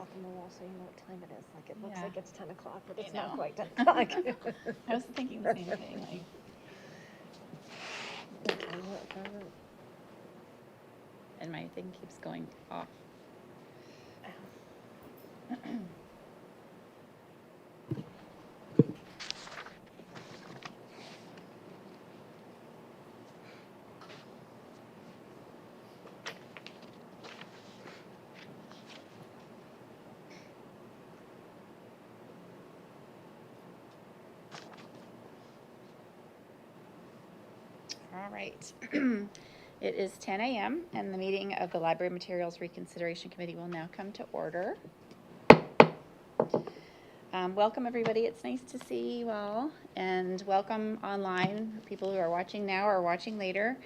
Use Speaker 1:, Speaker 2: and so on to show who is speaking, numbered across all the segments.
Speaker 1: clock on the wall so you know what time it is. Like it looks
Speaker 2: Yeah.
Speaker 1: like it's 10 o'clock, but
Speaker 2: I
Speaker 1: it's not
Speaker 2: know.
Speaker 1: quite 10 o'clock.
Speaker 2: I was thinking the same thing. And my thing keeps going off. All right. It is 10 a.m. and the meeting of the Library Materials Reconsideration Committee will now come to order. Welcome, everybody. It's nice to see you all, and welcome online, people who are watching now or watching later.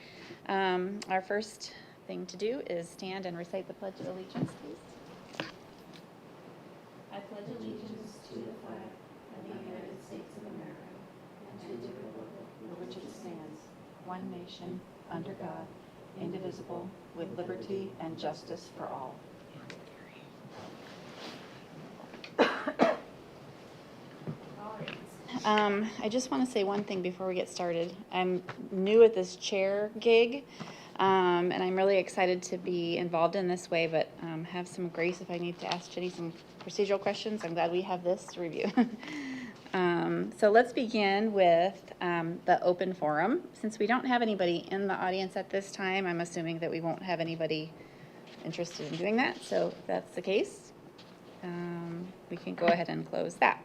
Speaker 2: Our first thing to do is stand and recite the Pledge of Allegiance, please. I pledge allegiance to the flag of the United States of America and to the republic for which it stands, one nation, under God, indivisible, with liberty and justice for all. I just want to say one thing before we get started. I'm new at this chair gig, and I'm really excited to be involved in this way, but have some grace if I need to ask Jenny some procedural questions. I'm glad we have this to review. So let's begin with the open forum. Since we don't have anybody in the audience at this time, I'm assuming that we won't have anybody interested in doing that. So if that's the case, we can go ahead and close that.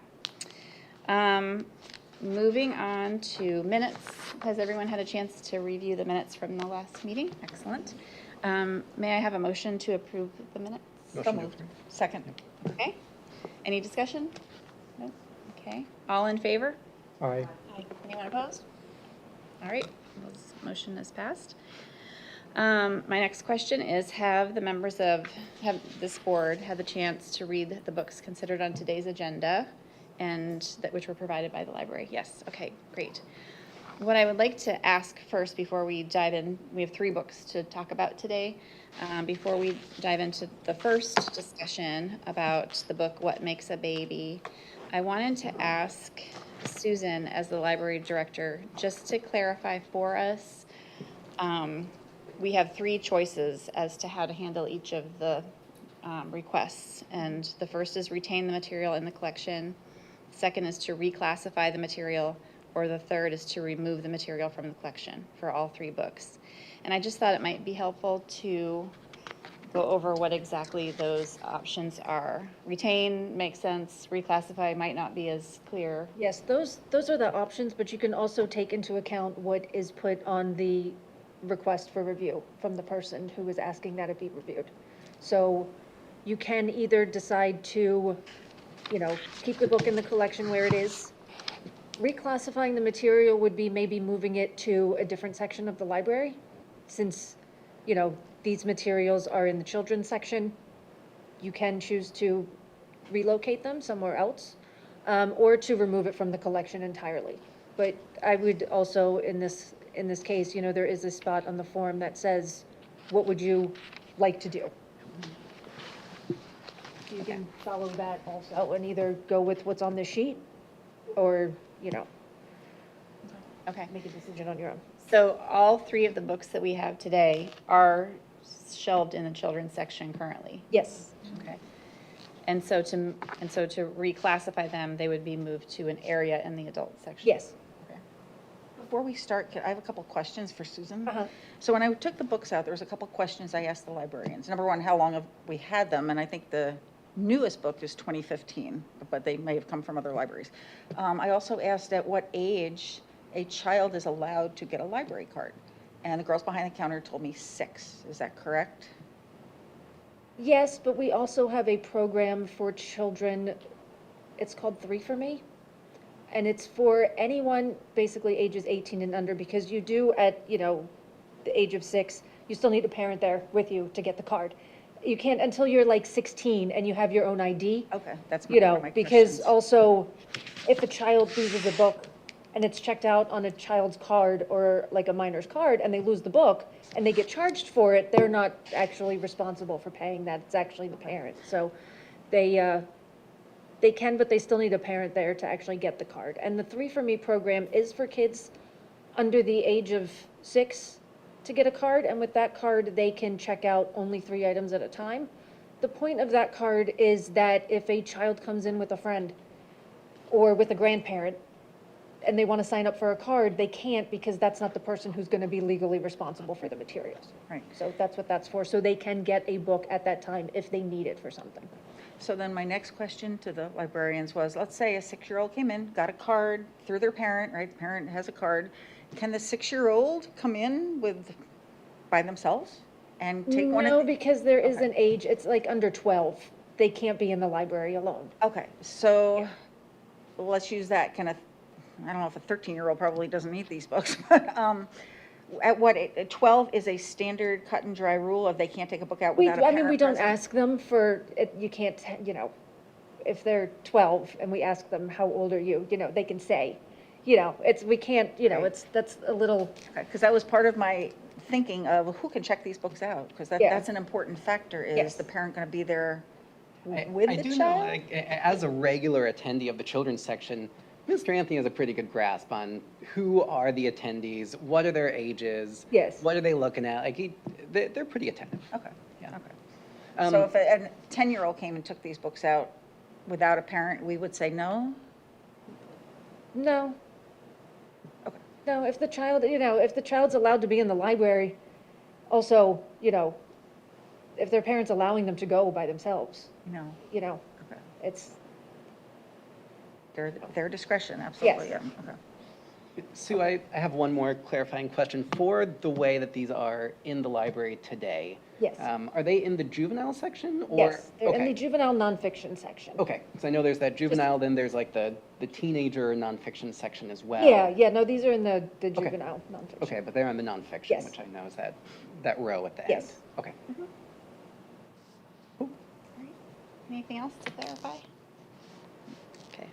Speaker 2: Moving on to minutes. Has everyone had a chance to review the minutes from the last meeting? Excellent. May I have a motion to approve the minutes?
Speaker 3: So moved.
Speaker 2: Second. Okay. Any discussion? No? Okay. All in favor?
Speaker 3: Aye.
Speaker 2: Anyone opposed? All right. This motion is passed. My next question is, have this board had the chance to read the books considered on today's agenda and that which were provided by the library? Yes. Okay, great. What I would like to ask first before we dive in, we have 3 books to talk about today. Before we dive into the first discussion about the book, What Makes a Baby, I wanted to ask Susan, as the library director, just to clarify for us. We have 3 choices as to how to handle each of the requests. And the first is retain the material in the collection. Second is to reclassify the material, or the third is to remove the material from the collection for all 3 books. And I just thought it might be helpful to go over what exactly those options are. Retain makes sense, reclassify might not be as clear.
Speaker 1: Yes, those are the options, but you can also take into account what is put on the request for review from the person who is asking that it be reviewed. So you can either decide to, keep the book in the collection where it is. Reclassifying the material would be maybe moving it to a different section of the library, since, these materials are in the children's section. You can choose to relocate them somewhere else, or to remove it from the collection entirely. But I would also, in this case, there is a spot on the form that says, what would you like to do? You can follow that also and either go with what's on the sheet or,
Speaker 2: Okay.
Speaker 1: make a decision on your own.
Speaker 2: So all 3 of the books that we have today are shelved in the children's section currently.
Speaker 1: Yes.
Speaker 2: Okay. And so to reclassify them, they would be moved to an area in the adult section.
Speaker 1: Yes.
Speaker 2: Okay.
Speaker 4: Before we start, I have a couple questions for Susan.
Speaker 1: Uh-huh.
Speaker 4: So when I took the books out, there was a couple questions I asked the librarians. Number one, how long have we had them? And I think the newest book is 2015, but they may have come from other libraries. I also asked at what age a child is allowed to get a library card. And the girls behind the counter told me 6. Is that correct?
Speaker 1: Yes, but we also have a program for children. It's called 3 for Me. And it's for anyone basically ages 18 and under, because you do at, the age of 6, you still need a parent there with you to get the card. You can't until you're like 16 and you have your own ID.
Speaker 4: Okay, that's
Speaker 1: You
Speaker 4: one
Speaker 1: know,
Speaker 4: of my
Speaker 1: because
Speaker 4: questions.
Speaker 1: also if a child loses a book and it's checked out on a child's card or like a minor's card and they lose the book and they get charged for it, they're not actually responsible for paying that. It's actually the parent. So They can, but they still need a parent there to actually get the card. And the 3 for Me program is for kids under the age of 6 to get a card, and with that card, they can check out only 3 items at a time. The point of that card is that if a child comes in with a friend or with a grandparent, and they want to sign up for a card, they can't because that's not the person who's going to be legally responsible for the materials.
Speaker 4: Right.
Speaker 1: So that's what that's for, so they can get a book at that time if they need it for something.
Speaker 4: So then my next question to the librarians was, let's say a 6-year-old came in, got a card through their parent, right? The parent has a card. Can the 6-year-old come in by themselves and take one
Speaker 1: No,
Speaker 4: of the?
Speaker 1: because there is
Speaker 4: Okay.
Speaker 1: an age, it's like under 12. They can't be in the library alone.
Speaker 4: Okay, so let's use that kind of, I don't know if a 13-year-old probably doesn't need these books, but at what, 12 is a standard cut and dry rule of they can't take a book out
Speaker 1: We,
Speaker 4: without a
Speaker 1: I
Speaker 4: parent
Speaker 1: mean, we don't
Speaker 4: present?
Speaker 1: ask them for, you can't, if they're 12 and we ask them, how old are you? They can say, we can't,
Speaker 4: Right.
Speaker 1: that's a little,
Speaker 4: Because that was part of my thinking of who can check these books out? Because
Speaker 1: Yeah.
Speaker 4: that's an important factor, is
Speaker 1: Yes.
Speaker 4: the parent going to be there
Speaker 3: I
Speaker 4: with the
Speaker 3: do know,
Speaker 4: child?
Speaker 3: like, as a regular attendee of the children's section, Mr. Anthony has a pretty good grasp on who are the attendees, what are their ages,
Speaker 1: Yes.
Speaker 3: what are they looking at. Like, they're pretty attentive.
Speaker 4: Okay,
Speaker 3: Yeah.
Speaker 4: okay. So if a 10-year-old came and took these books out without a parent, we would say no?
Speaker 1: no.
Speaker 4: Okay.
Speaker 1: No, if the child, if the child's allowed to be in the library, also, if their parent's allowing them to go by themselves,
Speaker 4: No, okay.
Speaker 1: it's,
Speaker 4: Their discretion, absolutely,
Speaker 1: Yes.
Speaker 4: yeah, okay.
Speaker 3: Sue, I have one more clarifying question. For the way that these are in the library today,
Speaker 1: Yes.
Speaker 3: Are they in the juvenile section or?
Speaker 1: yes, they're in
Speaker 3: Okay.
Speaker 1: the juvenile nonfiction section.
Speaker 3: Okay, because I know there's that juvenile, then there's like the teenager nonfiction section as well.
Speaker 1: Yeah, no, these are in the juvenile nonfiction.
Speaker 3: Okay, but they're on the nonfiction,
Speaker 1: Yes.
Speaker 3: which I know is that row at the end.
Speaker 1: Yes.
Speaker 3: Okay.
Speaker 2: Anything else to clarify? Okay.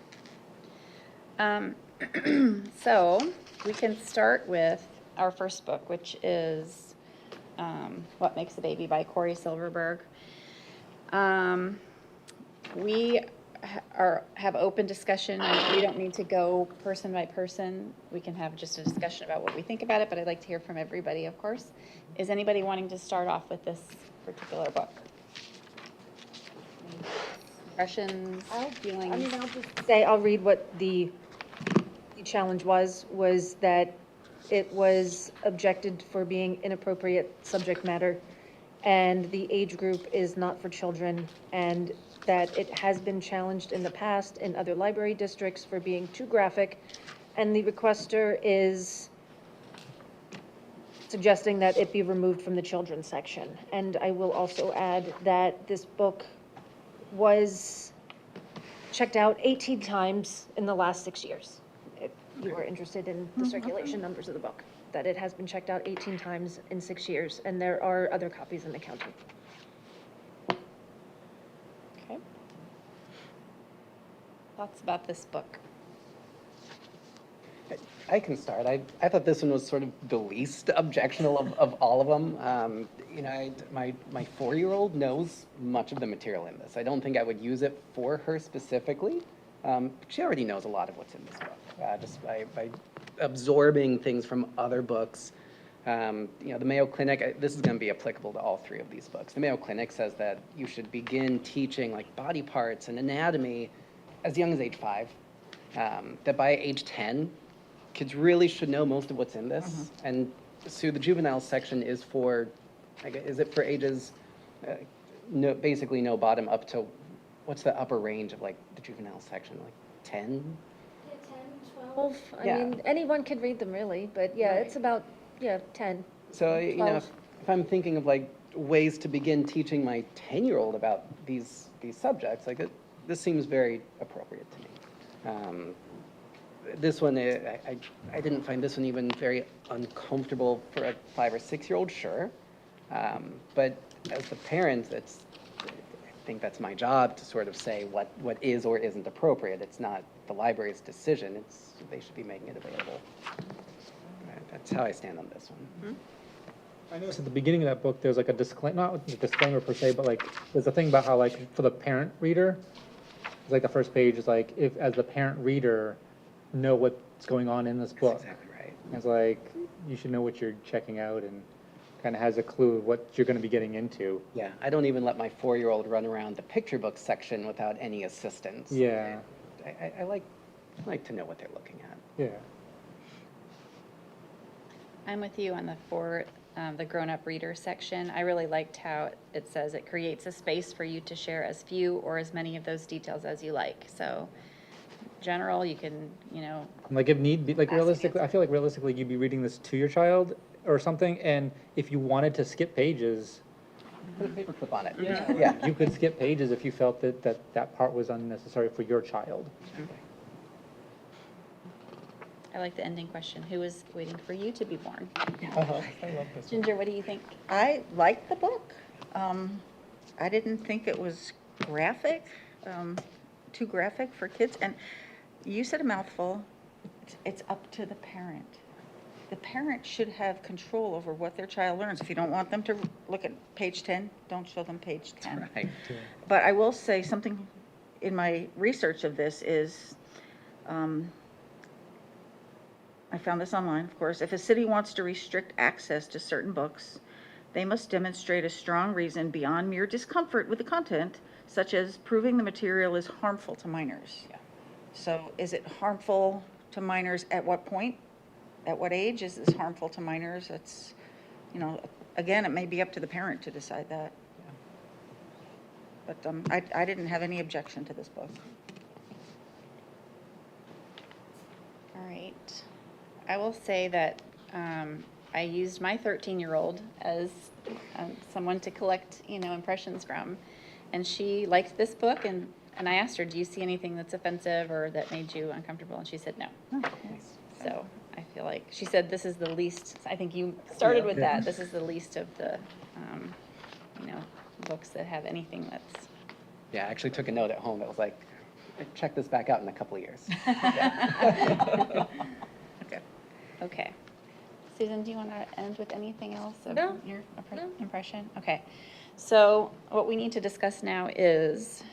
Speaker 2: So we can start with our first book, which is What Makes a Baby by Corey Silverberg. We have open discussion. We don't need to go person by person. We can have just a discussion about what we think about it, but I'd like to hear from everybody, of course. Is anybody wanting to start off with this particular book? Impressions, feelings?
Speaker 1: I'll just say, I'll read what the challenge was that it was objected for being inappropriate subject matter, and the age group is not for children, and that it has been challenged in the past in other library districts for being too graphic, and the requester is suggesting that it be removed from the children's section. And I will also add that this book was checked out 18 times in the last 6 years. If you are interested in the circulation numbers of the book, that it has been checked out 18 times in 6 years, and there are other copies in the county.
Speaker 2: Okay. Thoughts about this book?
Speaker 3: I can start. I thought this one was sort of the least objectionable of all of them. My 4-year-old knows much of the material in this. I don't think I would use it for her specifically. She already knows a lot of what's in this book, just by absorbing things from other books. The Mayo Clinic, this is going to be applicable to all 3 of these books. The Mayo Clinic says that you should begin teaching like body parts and anatomy as young as age 5. That by age 10, kids really should know most of what's in this. And so the juvenile section is for, is it for ages, basically no bottom up to, what's the upper range of like the juvenile section, like 10?
Speaker 1: 10, 12, I
Speaker 3: Yeah.
Speaker 1: mean, anyone can read them really, but yeah, it's about, 10.
Speaker 3: So,
Speaker 1: 12.
Speaker 3: if I'm thinking of like ways to begin teaching my 10-year-old about these subjects, this seems very appropriate to me. This one, I didn't find this one even very uncomfortable for a 5 or 6-year-old, sure. But as the parent, I think that's my job to sort of say what is or isn't appropriate. It's not the library's decision. They should be making it available. That's how I stand on this one.
Speaker 5: I noticed at the beginning of that book, there's like a disclaimer, not a disclaimer per se, but like, there's a thing about how like, for the parent reader, it's like the first page is like, if, as the parent reader, know what's going on in this book.
Speaker 3: That's exactly right.
Speaker 5: It's like, you should know what you're checking out and kind of has a clue of what you're gonna be getting into.
Speaker 3: Yeah, I don't even let my 4-year-old run around the picture book section without any assistance.
Speaker 5: Yeah,
Speaker 3: I like to know what they're looking at.
Speaker 5: yeah.
Speaker 2: I'm with you on the grown-up reader section. I really liked how it says it creates a space for you to share as few or as many of those details as you like. So general, you can,
Speaker 5: Like if need be, like
Speaker 2: Ask
Speaker 5: realistically, I
Speaker 2: answer.
Speaker 5: feel like realistically, you'd be reading this to your child or something, and if you wanted to skip pages,
Speaker 3: Put a paper clip on it.
Speaker 5: yeah, you could skip pages if you felt that part was unnecessary for your child.
Speaker 2: I like the ending question. Who is waiting for you to be born?
Speaker 5: Uh-huh. I love this.
Speaker 2: Ginger, what do you think?
Speaker 4: I liked the book. I didn't think it was graphic, too graphic for kids. And you said a mouthful. It's up to the parent. The parent should have control over what their child learns. If you don't want them to look at page 10, don't show them page 10.
Speaker 3: Right.
Speaker 4: But I will say something in my research of this is, I found this online, of course. If a city wants to restrict access to certain books, they must demonstrate a strong reason beyond mere discomfort with the content, such as proving the material is harmful to minors.
Speaker 3: Yeah.
Speaker 4: So is it harmful to minors at what point? At what age is this harmful to minors? It's, again, it may be up to the parent to decide that. But I didn't have any objection to this book.
Speaker 2: All right. I will say that I used my 13-year-old as someone to collect, impressions from. And she liked this book, and I asked her, do you see anything that's offensive or that made you uncomfortable? And she said no. So I feel like, she said this is the least, I think you started with that, this is the least of the, books that have anything that's.
Speaker 3: Yeah, I actually took a note at home that was like, check this back out in a couple of years.
Speaker 4: Okay.
Speaker 2: Okay. Susan, do you want to end with anything else of
Speaker 1: No,
Speaker 2: your
Speaker 1: no.
Speaker 2: impression? Okay. So what we need to discuss now is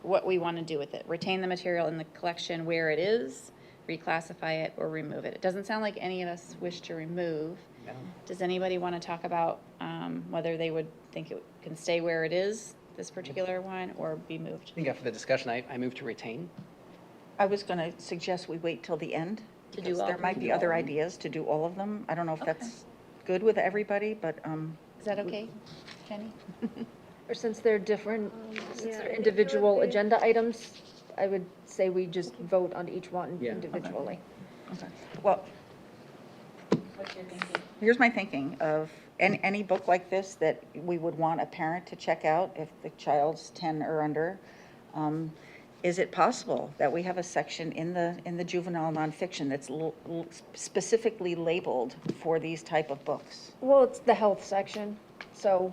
Speaker 2: what we want to do with it. Retain the material in the collection where it is, reclassify it, or remove it. It doesn't sound like any of us wish to remove.
Speaker 3: No.
Speaker 2: Does anybody want to talk about whether they would think it can stay where it is, this particular one, or be moved?
Speaker 3: I think after the discussion, I moved to retain.
Speaker 4: I was going to suggest we wait till the end.
Speaker 2: To do
Speaker 4: because
Speaker 2: all
Speaker 4: there
Speaker 2: of
Speaker 4: might
Speaker 2: them?
Speaker 4: be other ideas to do all of them. I don't know if that's good with everybody, but,
Speaker 2: Is that okay, Jenny?
Speaker 1: Or since they're different, since
Speaker 6: Yeah,
Speaker 1: they're
Speaker 6: it
Speaker 1: individual
Speaker 6: would be-
Speaker 1: agenda items, I would say we just vote on each one
Speaker 3: Yeah.
Speaker 1: individually.
Speaker 4: well,
Speaker 2: What's your thinking?
Speaker 4: here's my thinking of any book like this that we would want a parent to check out if the child's 10 or under. Is it possible that we have a section in the juvenile nonfiction that's specifically labeled for these type of books?
Speaker 1: Well, it's the health section, so,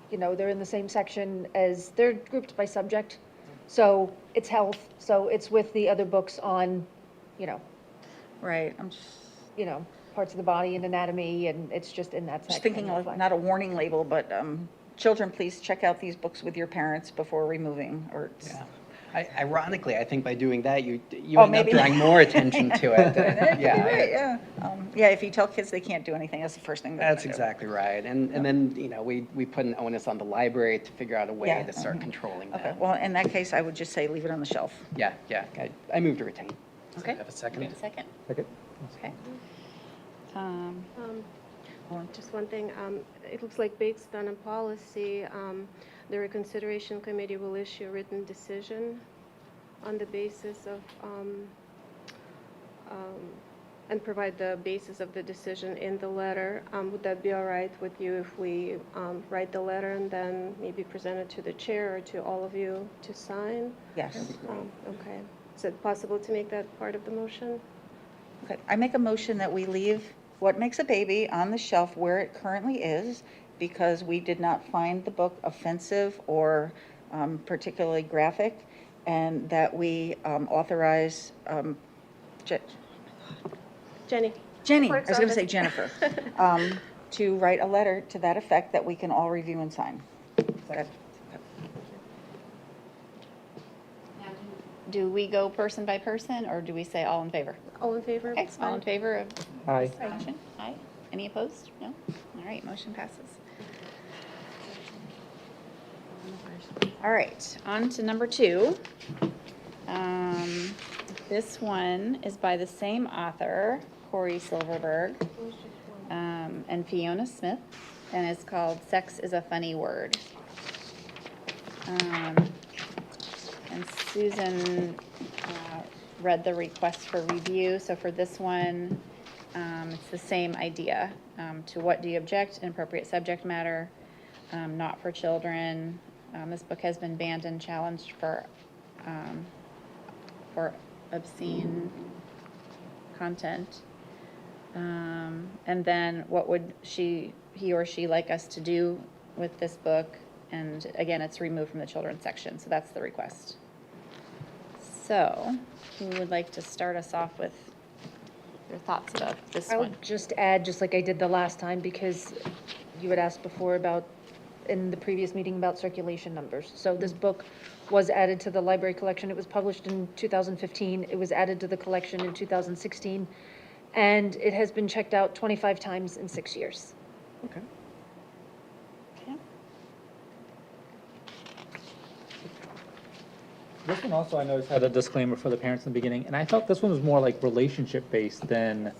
Speaker 1: they're in the same section as, they're grouped by subject. So it's health, so it's with the other books on,
Speaker 4: Right, I'm just
Speaker 1: parts of the body and anatomy, and it's just in that section.
Speaker 4: thinking of, not a warning label, but children, please check out these books with your parents before removing, or.
Speaker 3: Yeah. Ironically, I think by doing that, you
Speaker 4: Oh,
Speaker 3: end up
Speaker 4: maybe.
Speaker 3: drawing more attention to it. Yeah,
Speaker 4: Right, yeah. Yeah, if you tell kids they can't do anything, that's the first thing they're
Speaker 3: that's
Speaker 4: gonna do.
Speaker 3: exactly right. And then, we put an onus on the library to figure out a way
Speaker 4: Yeah.
Speaker 3: to start controlling
Speaker 4: Okay,
Speaker 3: that.
Speaker 4: well, in that case, I would just say leave it on the shelf.
Speaker 3: Yeah, I moved to retain.
Speaker 2: Okay.
Speaker 3: Have a second?
Speaker 2: Wait a second.
Speaker 5: Okay.
Speaker 2: Okay.
Speaker 6: Just one thing, it looks like based on a policy, the Reconsideration Committee will issue a written decision on the basis of, and provide the basis of the decision in the letter. Would that be all right with you if we write the letter and then maybe present it to the chair or to all of you to sign?
Speaker 4: Yes.
Speaker 6: Okay. Is it possible to make that part of the motion?
Speaker 4: Okay, I make a motion that we leave What Makes a Baby on the shelf where it currently is, because we did not find the book offensive or particularly graphic, and that we authorize,
Speaker 6: Jenny?
Speaker 4: Jenny, I
Speaker 6: Clerk's
Speaker 4: was going to say
Speaker 6: office.
Speaker 4: Jennifer, to write a letter to that effect that we can all review and sign. That-
Speaker 2: Do we go person by person, or do we say all in favor?
Speaker 6: All in favor?
Speaker 2: Okay, all in favor of
Speaker 5: Aye.
Speaker 2: this action? Aye. Any opposed? No? All right, motion passes. All right, on to number 2. This one is by the same author, Corey Silverberg, and Fiona Smith, and it's called Sex is a Funny Word. And Susan read the request for review, so for this one, it's the same idea. To what do you object? Inappropriate subject matter, not for children. This book has been banned and challenged for obscene content. And then what would he or she like us to do with this book? And again, it's removed from the children's section, so that's the request. So, who would like to start us off with your thoughts about this
Speaker 1: I'll
Speaker 2: one?
Speaker 1: just add, just like I did the last time, because you had asked before about, in the previous meeting, about circulation numbers. So this book was added to the library collection. It was published in 2015. It was added to the collection in 2016. And it has been checked out 25 times in 6 years.
Speaker 3: Okay.
Speaker 2: Okay.
Speaker 5: This one also, I noticed, had a disclaimer for the parents in the beginning, and I felt this one was more like relationship-based than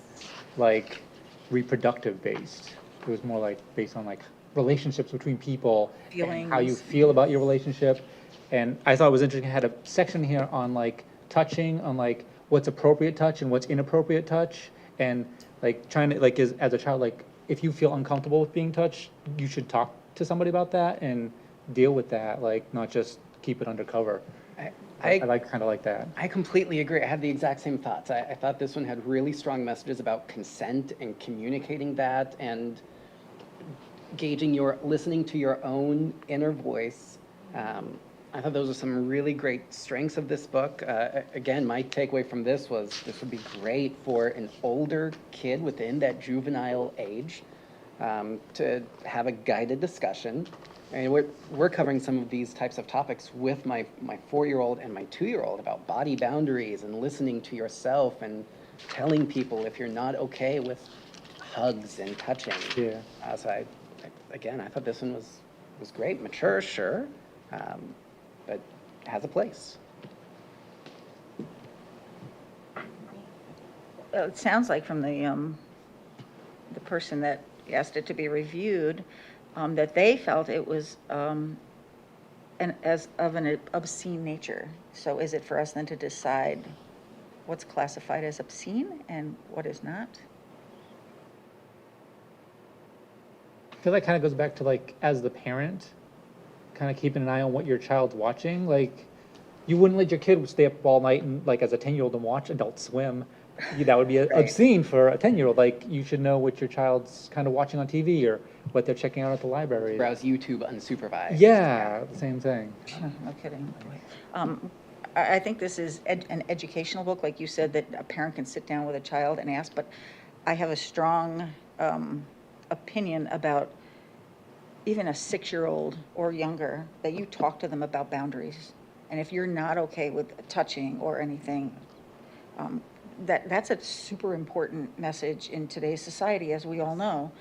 Speaker 5: like reproductive-based. It was more like based on like relationships between people, and how you
Speaker 4: Feelings.
Speaker 5: feel about your relationship. And I thought it was interesting, it had a section here on like touching, on like what's appropriate touch and what's inappropriate touch, and like trying to, like, as a child, like, if you feel uncomfortable with being touched, you should talk to somebody about that and deal with that, like, not just keep it undercover. I kind of like that.
Speaker 3: I completely agree. I had the exact same thoughts. I thought this one had really strong messages about consent and communicating that and listening to your own inner voice. I thought those are some really great strengths of this book. Again, my takeaway from this was this would be great for an older kid within that juvenile age to have a guided discussion. And we're covering some of these types of topics with my 4-year-old and my 2-year-old about body boundaries and listening to yourself and telling people if you're not okay with hugs and touching.
Speaker 5: Yeah.
Speaker 3: So I thought this one was great. Mature, sure, but has a place.
Speaker 4: Well, it sounds like from the person that asked it to be reviewed, that they felt it was as of an obscene nature. So is it for us then to decide what's classified as obscene and what is not?
Speaker 5: I feel like kind of goes back to like, as the parent, kind of keeping an eye on what your child's watching. Like, you wouldn't let your kid stay up all night and like as a 10-year-old and watch Adult Swim. That would be obscene for a 10-year-old. Like, you should know what your child's kind of watching on TV or what they're checking out at the library.
Speaker 3: Browse YouTube unsupervised.
Speaker 5: Yeah, same thing.
Speaker 4: No kidding. I think this is an educational book, like you said, that a parent can sit down with a child and ask, but I have a strong opinion about even a 6-year-old or younger, that you talk to them about boundaries. And if you're not okay with touching or anything, that's a super important message in today's society, as we all know,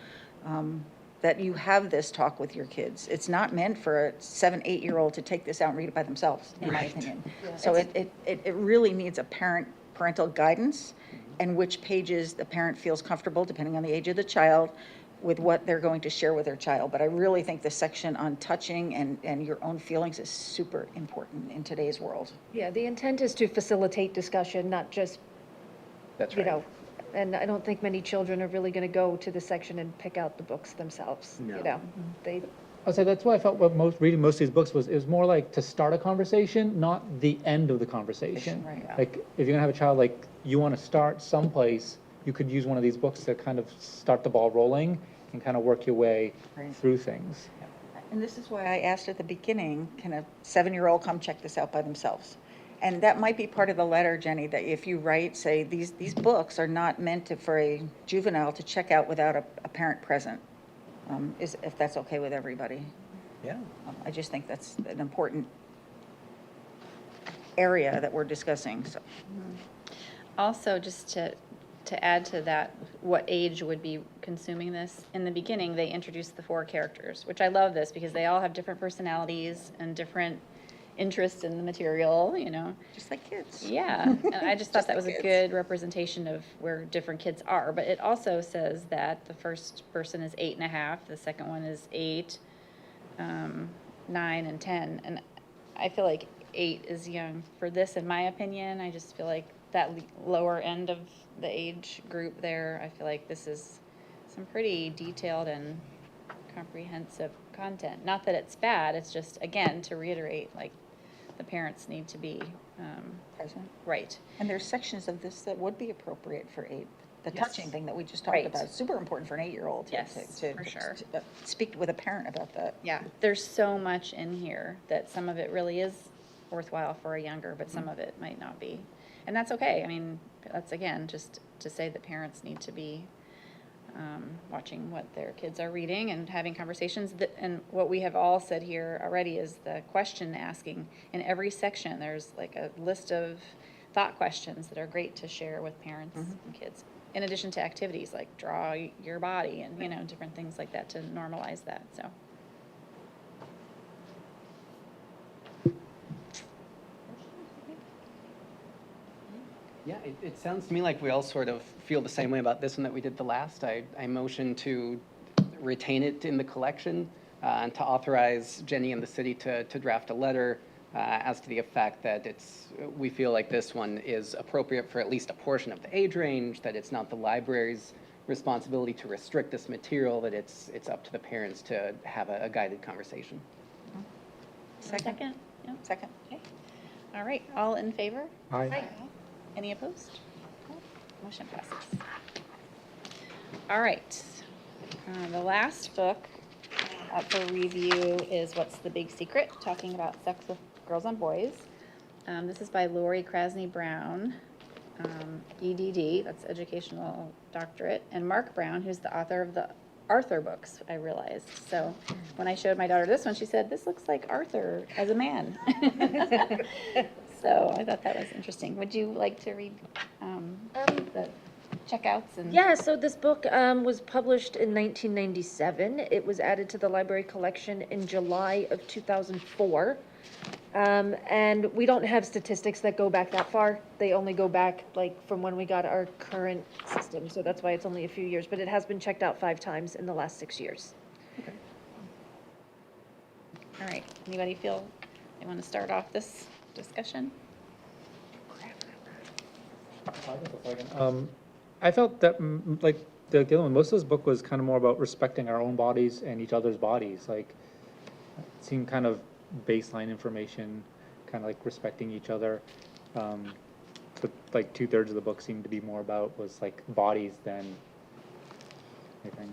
Speaker 4: that you have this talk with your kids. It's not meant for a 7, 8-year-old to take this out and read it by themselves, in my opinion. So it really needs a parental guidance, and which pages the parent feels comfortable, depending on the age of the child, with what they're going to share with their child. But I really think the section on touching and your own feelings is super important in today's world.
Speaker 1: Yeah, the intent is to facilitate discussion, not just,
Speaker 3: That's
Speaker 1: you
Speaker 3: right.
Speaker 1: know, and I don't think many children are really going to go to the section and pick out the books themselves,
Speaker 3: No.
Speaker 1: you know? They,
Speaker 5: I'll say that's why I felt reading most of these books it was more like to start a conversation, not the end of the conversation.
Speaker 4: Right.
Speaker 5: Like, if you're gonna have a child, like, you wanna start someplace, you could use one of these books to kind of start the ball rolling and kind of work your way
Speaker 4: Right.
Speaker 5: through things.
Speaker 4: And this is why I asked at the beginning, can a 7-year-old come check this out by themselves? And that might be part of the letter, Jenny, that if you write, say, these books are not meant for a juvenile to check out without a parent present. if that's okay with everybody.
Speaker 3: Yeah.
Speaker 4: I just think that's an important area that we're discussing, so.
Speaker 2: Also, just to add to that, what age would be consuming this? In the beginning, they introduced the 4 characters, which I love this because they all have different personalities and different interests in the material, you know?
Speaker 4: Just like kids.
Speaker 2: Yeah, and I just thought
Speaker 4: Just
Speaker 2: that
Speaker 4: like
Speaker 2: was a
Speaker 4: kids.
Speaker 2: good representation of where different kids are. But it also says that the first person is 8.5, the second one is 8, 9, and 10. And I feel like 8 is young for this, in my opinion. I just feel like that lower end of the age group there, I feel like this is some pretty detailed and comprehensive content. Not that it's bad, it's just, again, to reiterate, like, the parents need to be,
Speaker 4: Present.
Speaker 2: right.
Speaker 4: And there's sections of this that would be appropriate for 8. The
Speaker 2: Yes.
Speaker 4: touching thing that we just talked
Speaker 2: Right.
Speaker 4: about, is super important for an 8-year-old.
Speaker 2: Yes, for sure.
Speaker 4: To speak with a parent about that.
Speaker 2: Yeah, there's so much in here that some of it really is worthwhile for a younger, but some of it might not be. And that's okay. I mean, that's, again, just to say that parents need to be watching what their kids are reading and having conversations. And what we have all said here already is the question asking. In every section, there's like a list of thought questions that are great to share with parents and kids. In addition to activities like draw your body and, you know, different things like that to normalize that, so.
Speaker 3: Yeah, it sounds to me like we all sort of feel the same way about this one that we did the last. I motion to retain it in the collection and to authorize Jenny and the city to draft a letter as to the effect that we feel like this one is appropriate for at least a portion of the age range, that it's not the library's responsibility to restrict this material, that it's up to the parents to have a guided conversation.
Speaker 2: Second? Yeah.
Speaker 4: Second.
Speaker 2: Okay. All right, all in favor?
Speaker 5: Aye.
Speaker 2: Any opposed? Motion passes. All right. The last book up for review is What's the Big Secret? Talking about sex with girls and boys. This is by Lori Krasny Brown, EDD, that's Educational Doctorate, and Mark Brown, who's the author of the Arthur books, I realized. So when I showed my daughter this one, she said, "This looks like Arthur as a man." So I thought that was interesting. Would you like to read the checkouts and?
Speaker 1: Yeah, so this book was published in 1997. It was added to the library collection in July of 2004. And we don't have statistics that go back that far. They only go back like from when we got our current system, so that's why it's only a few years, but it has been checked out 5 times in the last 6 years.
Speaker 2: All right, anybody feel they want to start off this discussion?
Speaker 5: I felt that, like, the Gilman, most of this book was kind of more about respecting our own bodies and each other's bodies. Like, it seemed kind of baseline information, kind of like respecting each other. But like 2/3 of the book seemed to be more about was like bodies than anything.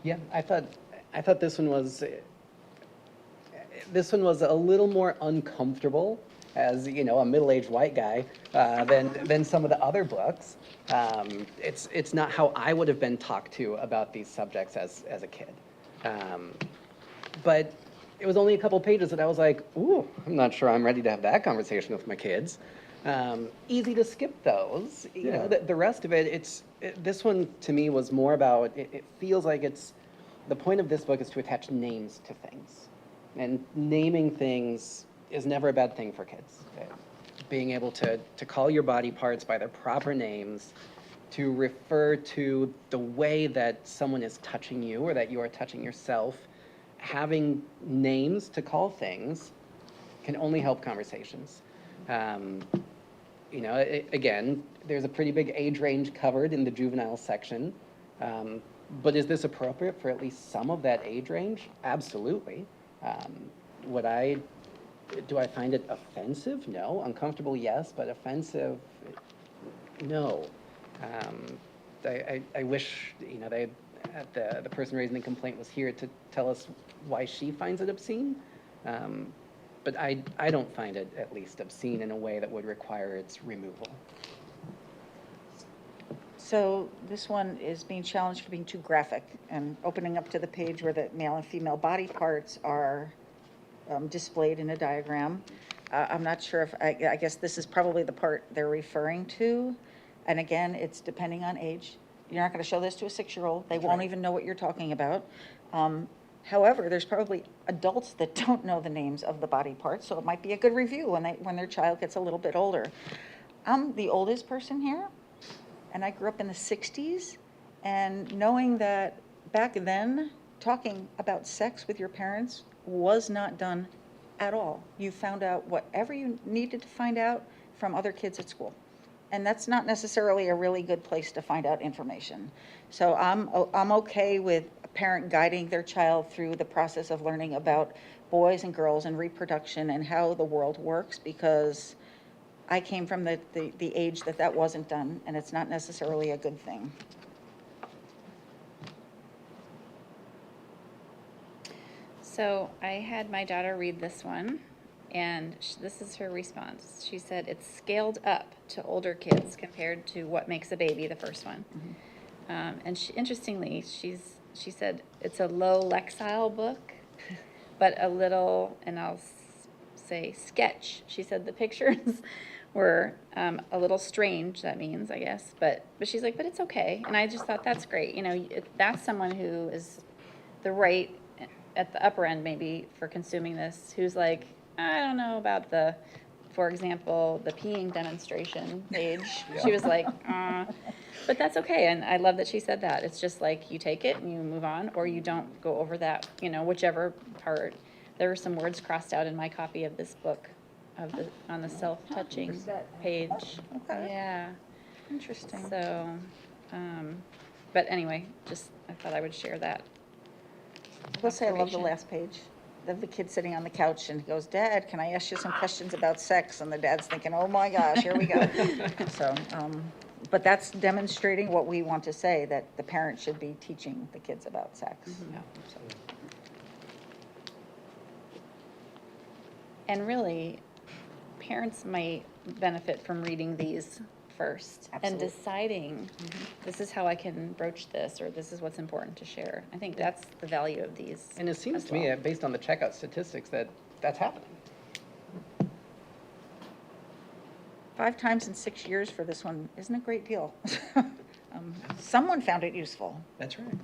Speaker 3: Yeah, I thought this one was a little more uncomfortable as, you know, a middle-aged white guy than some of the other books. It's not how I would have been talked to about these subjects as a kid. But it was only a couple pages that I was like, ooh, I'm not sure I'm ready to have that conversation with my kids. Easy to skip those. You know, the rest of it, this one to me was more about, it feels like the point of this book is to attach names to things. And naming things is never a bad thing for kids. Being able to call your body parts by their proper names, to refer to the way that someone is touching you or that you are touching yourself, having names to call things can only help conversations. You know, again, there's a pretty big age range covered in the juvenile section. But is this appropriate for at least some of that age range? Absolutely. Do I find it offensive? No. Uncomfortable, yes, but offensive, no. I wish, you know, the person raising the complaint was here to tell us why she finds it obscene. But I don't find it at least obscene in a way that would require its removal.
Speaker 4: So this one is being challenged for being too graphic and opening up to the page where the male and female body parts are displayed in a diagram. I'm not sure if, I guess this is probably the part they're referring to. And again, it's depending on age. You're not going to show this to a 6-year-old. They won't even know what you're talking about. However, there's probably adults that don't know the names of the body parts, so it might be a good review when their child gets a little bit older. I'm the oldest person here, and I grew up in the 60s, and knowing that back then, talking about sex with your parents was not done at all. You found out whatever you needed to find out from other kids at school. And that's not necessarily a really good place to find out information. So I'm okay with a parent guiding their child through the process of learning about boys and girls and reproduction and how the world works, because I came from the age that wasn't done, and it's not necessarily a good thing.
Speaker 2: So I had my daughter read this one, and this is her response. She said, it's scaled up to older kids compared to What Makes a Baby, the first one. And interestingly, she said it's a low lexile book, but a little, and I'll say sketch. She said the pictures were a little strange, that means, I guess, but she's like, but it's okay. And I just thought that's great. You know, that's someone who is the right, at the upper end maybe, for consuming this, who's like, I don't know about the, for example, the peeing demonstration page. She was like, but that's okay. And I love that she said that. It's just like you take it and you move on, or you don't go over that, you know, whichever part. There were some words crossed out in my copy of this book on the self-touching page.
Speaker 4: Okay.
Speaker 2: Yeah.
Speaker 4: Interesting.
Speaker 2: So, but anyway, just, I thought I would share that.
Speaker 4: I will say I love the
Speaker 2: observation.
Speaker 4: last page. Of the kid sitting on the couch and he goes, Dad, can I ask you some questions about sex? And the dad's thinking, oh my gosh, here we go. So, but that's demonstrating what we want to say, that the parent should be teaching the kids about sex.
Speaker 3: Yeah, absolutely.
Speaker 2: And really, parents might benefit from reading these first and
Speaker 4: Absolutely.
Speaker 2: deciding, this is how I can broach this, or this is what's important to share. I think that's the value of these.
Speaker 3: And it seems
Speaker 2: as
Speaker 3: to me,
Speaker 2: well.
Speaker 3: based on the checkout statistics, that that's happening.
Speaker 4: 5 times in 6 years for this one isn't a great deal. Someone found it useful.
Speaker 3: That's right.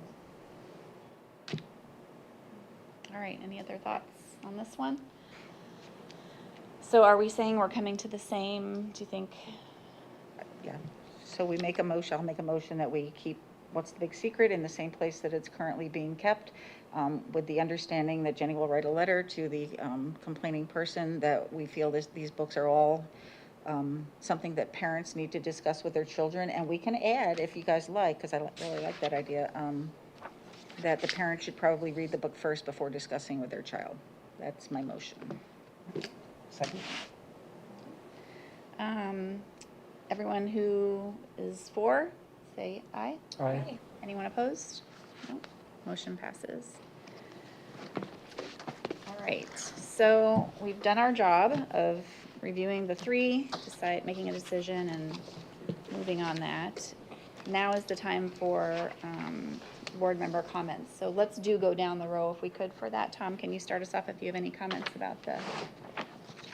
Speaker 2: All right, any other thoughts on this one? So are we saying we're coming to the same, do you think?
Speaker 4: Yeah. So we make a motion, I'll make a motion that we keep What's the Big Secret in the same place that it's currently being kept, with the understanding that Jenny will write a letter to the complaining person that we feel these books are all something that parents need to discuss with their children. And we can add, if you guys like, because I really like that idea, that the parent should probably read the book first before discussing with their child. That's my motion.
Speaker 3: Second?
Speaker 2: Everyone who is for, say aye.
Speaker 5: Aye.
Speaker 2: Anyone opposed? No. Motion passes. All right, so we've done our job of reviewing the 3, making a decision and moving on that. Now is the time for board member comments. So let's go down the row if we could for that. Tom, can you start us off if you have any comments about the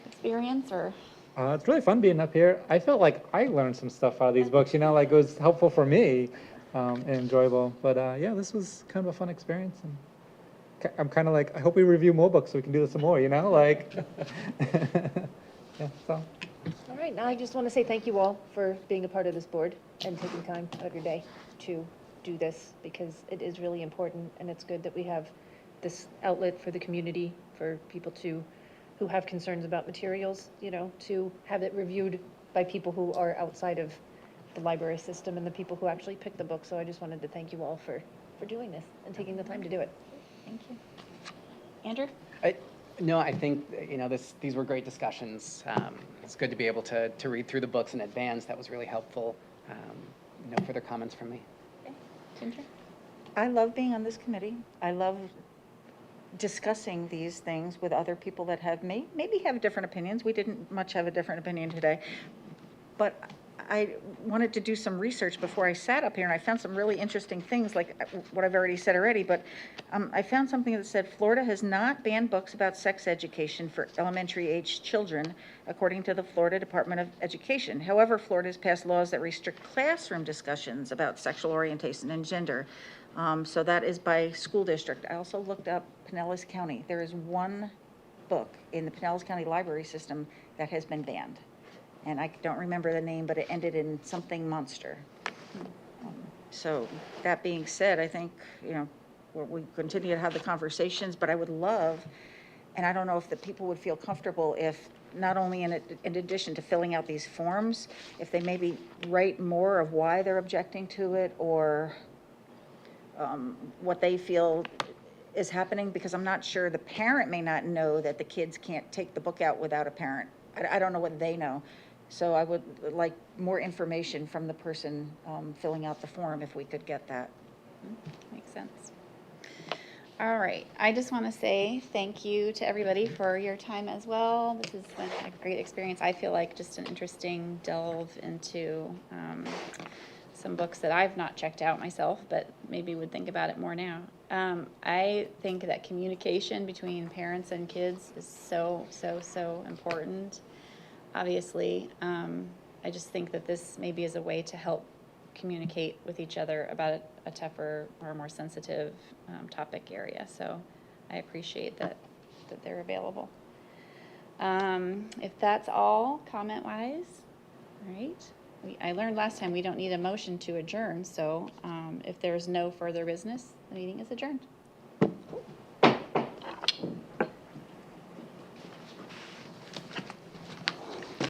Speaker 2: experience or?
Speaker 5: It's really fun being up here. I felt like I learned some stuff out of these books, you know, like it was helpful for me and enjoyable. But yeah, this was kind of a fun experience. And I'm kind of like, I hope we review more books so we can do this some more, you know, like, yeah, so.
Speaker 1: All right, now I just want to say thank you all for being a part of this board and taking time out of your day to do this, because it is really important, and it's good that we have this outlet for the community, for people who have concerns about materials, you know, to have it reviewed by people who are outside of the library system and the people who actually pick the book. So I just wanted to thank you all for doing this and taking the time to do it.
Speaker 2: Thank you. Andrew?
Speaker 3: No, I think, you know, these were great discussions. It's good to be able to read through the books in advance. That was really helpful. No further comments from me.
Speaker 2: Okay. Ginger?
Speaker 4: I love being on this committee. I love discussing these things with other people that have maybe have different opinions. We didn't much have a different opinion today, but I wanted to do some research before I sat up here, and I found some really interesting things, like what I've already said already, but I found something that said Florida has not banned books about sex education for elementary-aged children, according to the Florida Department of Education. However, Florida has passed laws that restrict classroom discussions about sexual orientation and gender. So that is by school district. I also looked up Pinellas County. There is one book in the Pinellas County library system that has been banned. And I don't remember the name, but it ended in something monster. So that being said, I think, you know, we continue to have the conversations, but I would love, and I don't know if the people would feel comfortable if, not only in addition to filling out these forms, if they maybe write more of why they're objecting to it, or what they feel is happening, because I'm not sure, the parent may not know that the kids can't take the book out without a parent. I don't know what they know. So I would like more information from the person filling out the form, if we could get that.
Speaker 2: Makes sense. All right, I just want to say thank you to everybody for your time as well. This has been a great experience. I feel like just an interesting delve into some books that I've not checked out myself, but maybe would think about it more now. I think that communication between parents and kids is so important. Obviously, I just think that this maybe is a way to help communicate with each other about a tougher or more sensitive topic area. So I appreciate that they're available. If that's all comment-wise, all right. I learned last time we don't need a motion to adjourn, so if there's no further business, the meeting is adjourned.